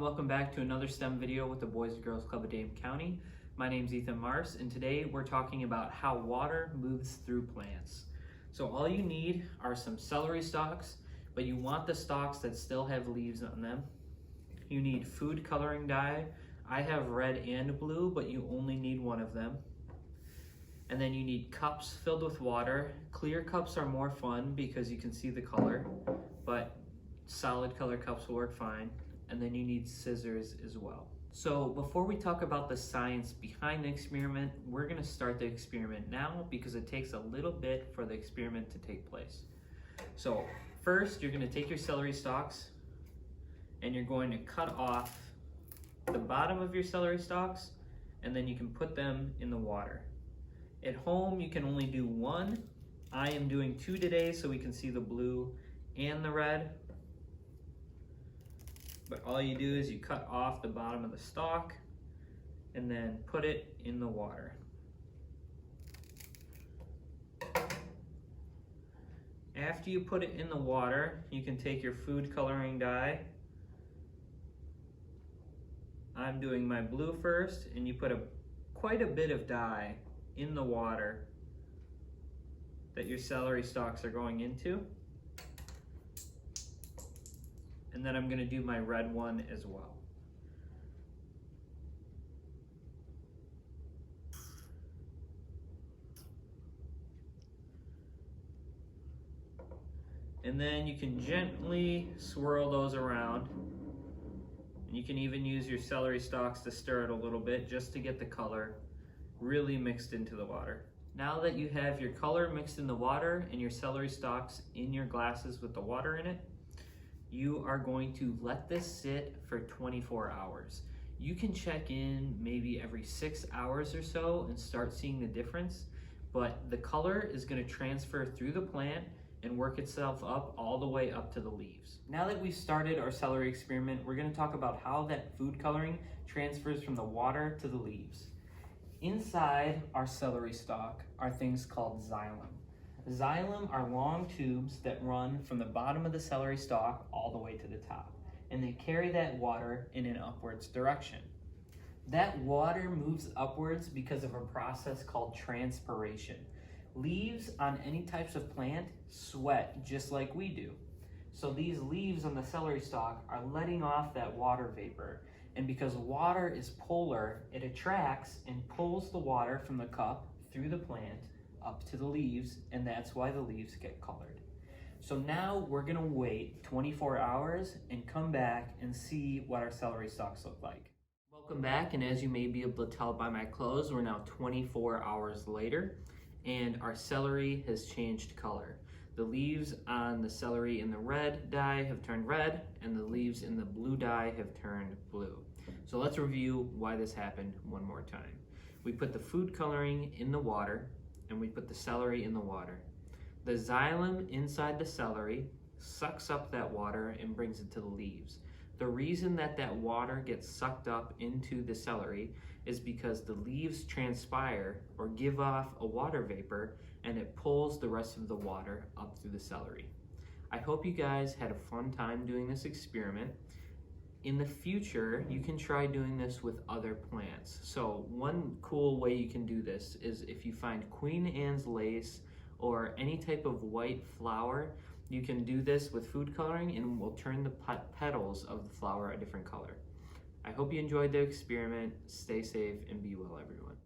and welcome back to another STEM video with the Boys and Girls Club of Dane County. My name's Ethan Mars, and today we're talking about how water moves through plants. So all you need are some celery stalks, but you want the stalks that still have leaves on them. You need food coloring dye. I have red and blue, but you only need one of them. And then you need cups filled with water. Clear cups are more fun because you can see the color, but solid color cups will work fine. And then you need scissors as well. So before we talk about the science behind the experiment, we're gonna start the experiment now because it takes a little bit for the experiment to take place. So first, you're gonna take your celery stalks and you're going to cut off the bottom of your celery stalks, and then you can put them in the water. At home, you can only do one. I am doing two today so we can see the blue and the red. But all you do is you cut off the bottom of the stalk and then put it in the water. After you put it in the water, you can take your food coloring dye. I'm doing my blue first, and you put quite a bit of dye in the water that your celery stalks are going into. And then I'm going to do my red one as well. And then you can gently swirl those around. And you can even use your celery stalks to stir it a little bit just to get the color really mixed into the water. Now that you have your color mixed in the water and your celery stalks in your glasses with the water in it, you are going to let this sit for 24 hours. You can check in maybe every 6 hours or so and start seeing the difference, but the color is going to transfer through the plant and work itself up all the way up to the leaves. Now that we've started our celery experiment, we're going to talk about how that food coloring transfers from the water to the leaves. Inside our celery stalk are things called xylem. Xylem are long tubes that run from the bottom of the celery stalk all the way to the top, and they carry that water in an upwards direction. That water moves upwards because of a process called transpiration. Leaves on any types of plant sweat just like we do. So these leaves on the celery stalk are letting off that water vapor, and because water is polar, it attracts and pulls the water from the cup through the plant up to the leaves, and that's why the leaves get colored. So now we're gonna wait 24 hours and come back and see what our celery stalks look like. Welcome back, and as you may be able to tell by my clothes, we're now 24 hours later, and our celery has changed color. The leaves on the celery in the red dye have turned red, and the leaves in the blue dye have turned blue. So let's review why this happened one more time. We put the food coloring in the water, and we put the celery in the water. The xylem inside the celery sucks up that water and brings it to the leaves. The reason that that water gets sucked up into the celery is because the leaves transpire or give off a water vapor, and it pulls the rest of the water up through the celery. I hope you guys had a fun time doing this experiment. In the future, you can try doing this with other plants. So one cool way you can do this is if you find Queen Anne's lace or any type of white flower, you can do this with food coloring and we'll turn the petals of the flower a different color. I hope you enjoyed the experiment. Stay safe and be well, everyone.